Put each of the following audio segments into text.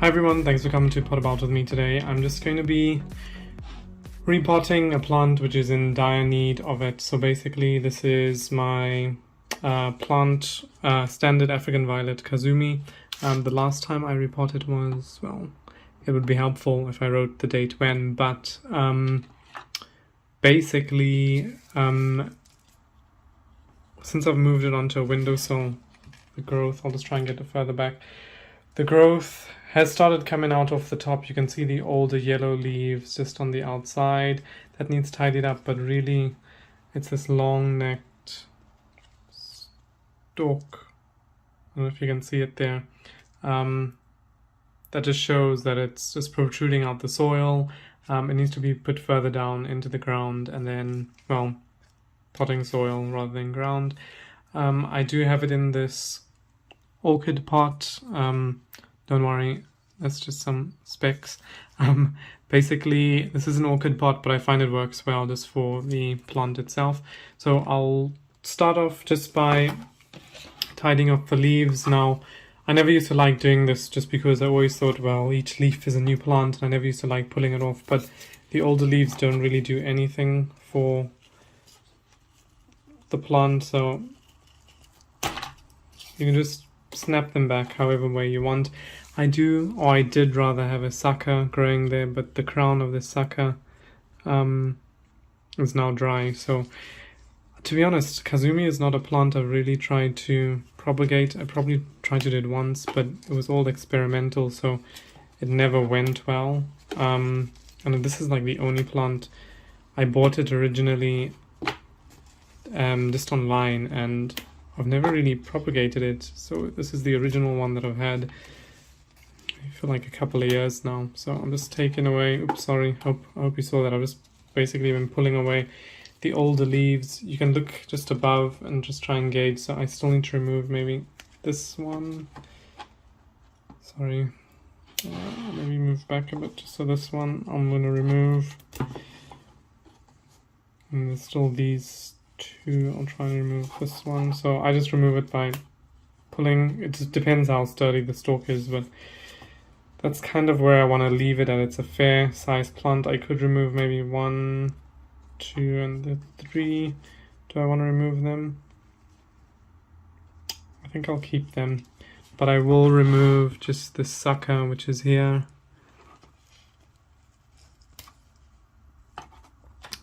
Hi everyone, thanks for coming to Pot About with me today. I'm just going to be repotting a plant which is in dire need of it. So basically this is my plant, standard African violet Kazumi. The last time I repotted was, well, it would be helpful if I wrote the date when, but basically since I've moved it onto a windowsill, the growth, I'll just try and get it further back. The growth has started coming out of the top. You can see the older yellow leaves just on the outside. That needs tidied up, but really it's this long-necked stalk. I don't know if you can see it there. That just shows that it's just protruding out the soil. It needs to be put further down into the ground and then, well, potting soil rather than ground. I do have it in this orchid pot. Don't worry, that's just some specs. Basically, this is an orchid pot, but I find it works well just for the plant itself. So I'll start off just by tidying up the leaves. Now, I never used to like doing this just because I always thought, well, each leaf is a new plant, and I never used to like pulling it off, but the older leaves don't really do anything for the plant, so you can just snap them back however way you want. I did rather have a sucker growing there, but the crown of the sucker is now dry. So to be honest, Kazumi is not a plant I've really tried to propagate. I probably tried to do it once, but it was all experimental, so it never went well. And this is like the only plant. I bought it originally just online, and I've never really propagated it, so this is the original one that I've had for like a couple of years now. So I'm just taking away, oops, sorry, I hope you saw that. I've just basically been pulling away the older leaves. You can look just above and just try and gauge. So I still need to remove maybe this one. Sorry, maybe move back a bit. So this one I'm going to remove. And there's still these two. I'll try and remove this one. So I just remove it by pulling. It just depends how sturdy the stalk is, but that's kind of where I want to leave it at. It's a fair size plant. I could remove maybe 1, 2, and the 3. Do I want to remove them? I think I'll keep them, but I will remove just the sucker, which is here.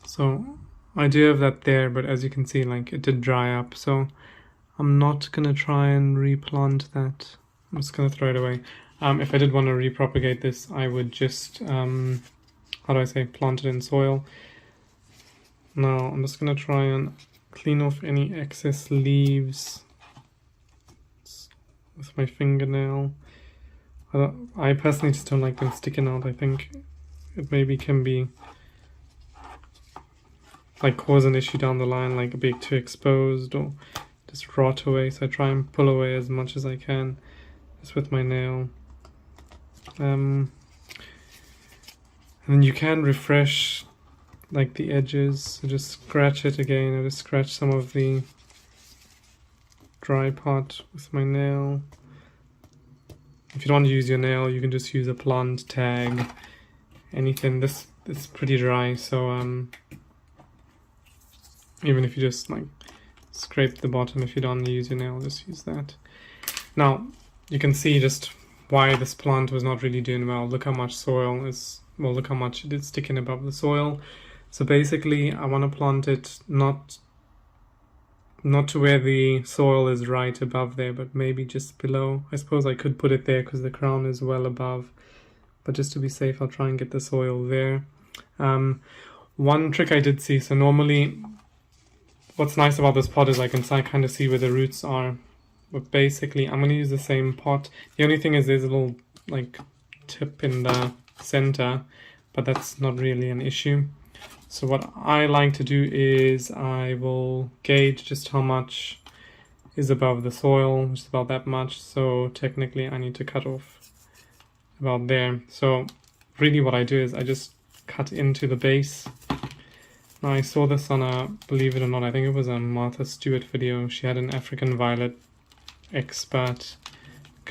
So I do have that there, but as you can see, like, it did dry up, so I'm not gonna try and replant that. I'm just gonna throw it away. If I did want to repropagate this, I would just, how do I say, plant it in soil. Now I'm just gonna try and clean off any excess leaves with my fingernail. I personally just don't like them sticking out. I think it maybe can be like cause an issue down the line, like being too exposed or just rot away. So I try and pull away as much as I can just with my nail. And then you can refresh like the edges, so just scratch it again. I just scratch some of the dry part with my nail. If you don't want to use your nail, you can just use a plant tag, anything. This is pretty dry, so even if you just like scrape the bottom, if you don't want to use your nail, just use that. Now you can see just why this plant was not really doing well. Look how much soil is, well, look how much it is sticking above the soil. So basically I want to plant it not to where the soil is right above there, but maybe just below. I suppose I could put it there because the crown is well above, but just to be safe, I'll try and get the soil there. One trick I did see, so normally what's nice about this pot is I can kind of see where the roots are, but basically I'm going to use the same pot. The only thing is there's a little like tip in the center, but that's not really an issue. So what I like to do is I will gauge just how much is above the soil, just about that much. So technically I need to cut off about there. So really what I do is I just cut into the base. Now I saw this on a, believe it or not, I think it was a Martha Stewart video. She had an African violet expert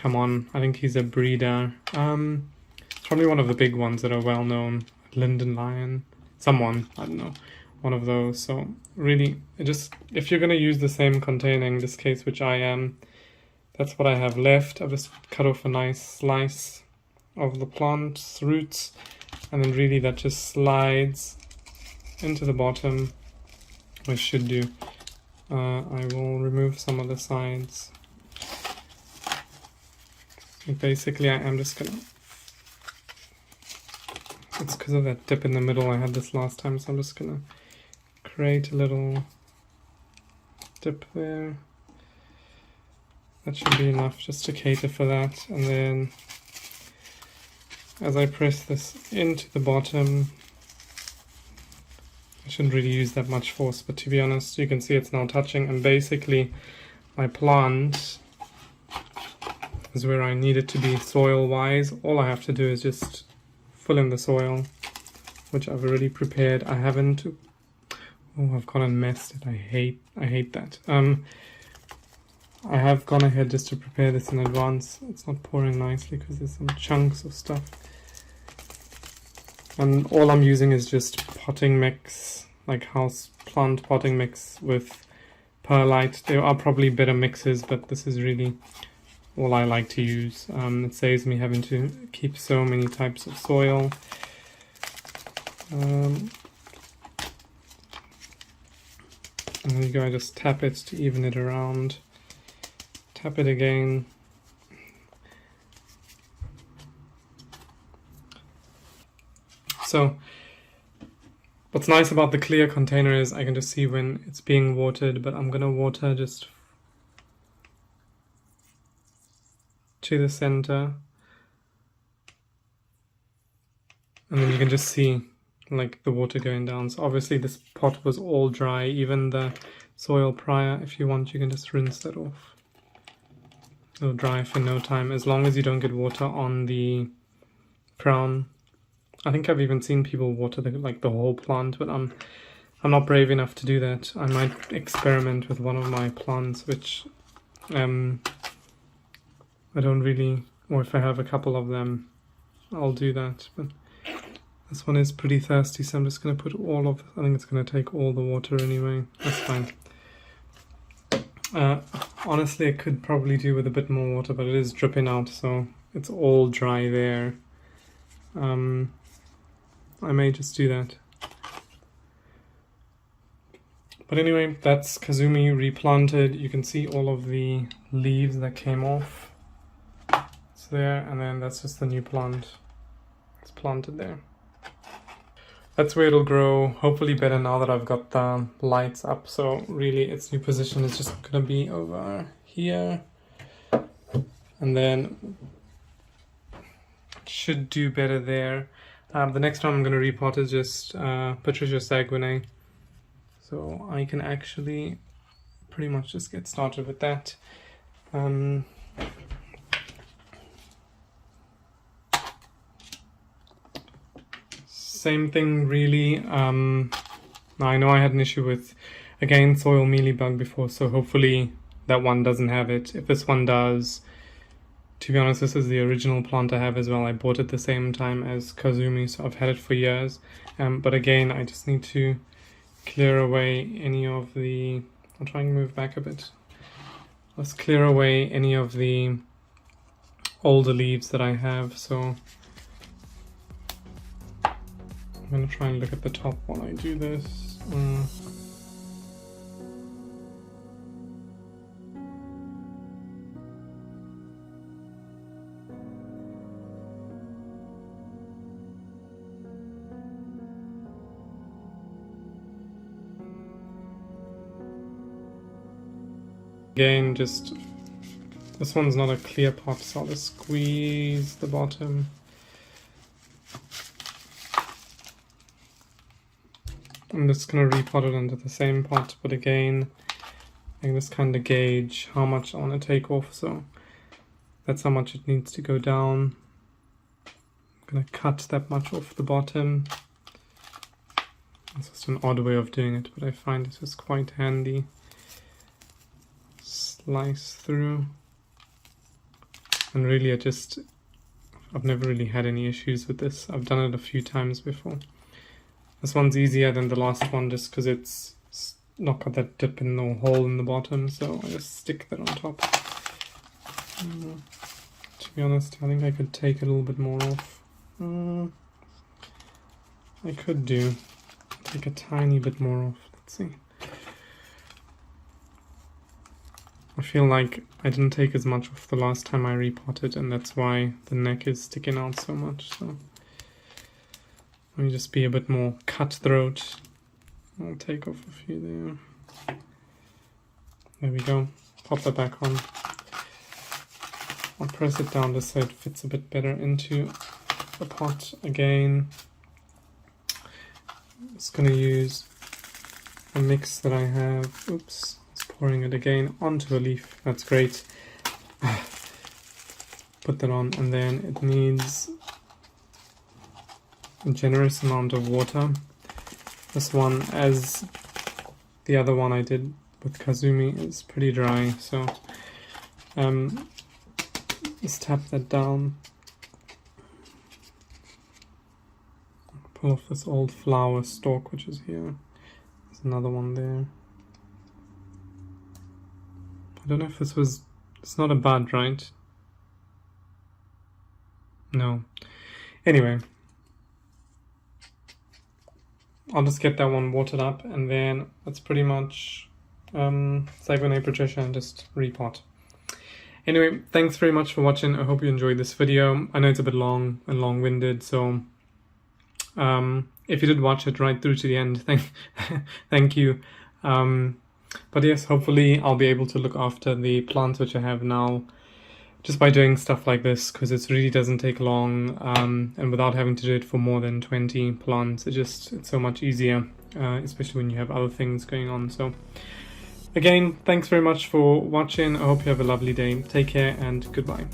come on. I think he's a breeder. It's probably one of the big ones that are well known. Linden Lion. Someone, I don't know. One of those. So really, if you're going to use the same container in this case, which I am, that's what I have left. I've just cut off a nice slice of the plant's roots, and then really that just slides into the bottom, which should do. I will remove some of the sides. And basically I am just gonna, it's because of that dip in the middle. I had this last time, so I'm just gonna create a little dip there. That should be enough just to cater for that. And then as I press this into the bottom, I shouldn't really use that much force, but to be honest, you can see it's now touching, and basically my plant is where I need it to be soil-wise. All I have to do is just fill in the soil, which I've already prepared. I haven't... Oh, I've gone and messed it. I hate that. I have gone ahead just to prepare this in advance. It's not pouring nicely because there's some chunks of stuff. And all I'm using is just potting mix, like house plant potting mix with perlite. There are probably better mixes, but this is really all I like to use. It saves me having to keep so many types of soil. And there you go, I just tap it to even it around. Tap it again. So what's nice about the clear container is I can just see when it's being watered, but I'm gonna water just to the center, and then you can just see like the water going down. So obviously this pot was all dry, even the soil prior. If you want, you can just rinse that off. It'll dry for no time, as long as you don't get water on the crown. I think I've even seen people water the whole plant, but I'm not brave enough to do that. I might experiment with one of my plants, which I don't really, or if I have a couple of them, I'll do that. But this one is pretty thirsty, so I'm just going to put all of, I think it's going to take all the water anyway. That's fine. Honestly, I could probably do with a bit more water, but it is dripping out, so it's all dry there. I may just do that. But anyway, that's Kazumi replanted. You can see all of the leaves that came off. It's there, and then that's just the new plant. It's planted there. That's where it'll grow, hopefully better now that I've got the lights up. So really its new position is just gonna be over here. And then should do better there. The next one I'm going to repot is just Patricia Saguenay. So I can actually pretty much just get started with that. Same thing really. Now I know I had an issue with, again, soil mealybug before, so hopefully that one doesn't have it. If this one does, to be honest, this is the original plant I have as well. I bought it the same time as Kazumi, so I've had it for years. But again, I just need to clear away any of the... I'll try and move back a bit. Let's clear away any of the older leaves that I have. So I'm going to try and look at the top while I do this. Again, just this one's not a clear pot, so I'll just squeeze the bottom. I'm just going to repot it into the same pot, but again, I can just kind of gauge how much I want to take off, so that's how much it needs to go down. I'm going to cut that much off the bottom. It's just an odd way of doing it, but I find it just quite handy. Slice through. And really I've never really had any issues with this. I've done it a few times before. This one's easier than the last one just because it's not got that dip in the hole in the bottom, so I just stick that on top. To be honest, I think I could take a little bit more off. I could take a tiny bit more off. Let's see. I feel like I didn't take as much off the last time I repotted, and that's why the neck is sticking out so much. So let me just be a bit more cutthroat. I'll take off a few there. There we go. Pop that back on. I'll press it down just so it fits a bit better into the pot again. I'm just going to use a mix that I have. Oops, it's pouring it again onto a leaf. That's great. Put that on, and then it needs a generous amount of water. This one, as the other one I did with Kazumi, is pretty dry, so just tap that down. Pull off this old flower stalk which is here. There's another one there. I don't know if this was... It's not a bud, right? No. Anyway. I'll just get that one watered up, and then that's pretty much Saguenay Patricia and just repot. Anyway, thanks very much for watching. I hope you enjoyed this video. I know it's a bit long and long-winded, so if you did watch it right through to the end, thank you. But yes, hopefully I'll be able to look after the plants which I have now just by doing stuff like this, because it really doesn't take long, and without having to do it for more than 20 plants, it's so much easier, especially when you have other things going on. So again, thanks very much for watching. I hope you have a lovely day. Take care and goodbye.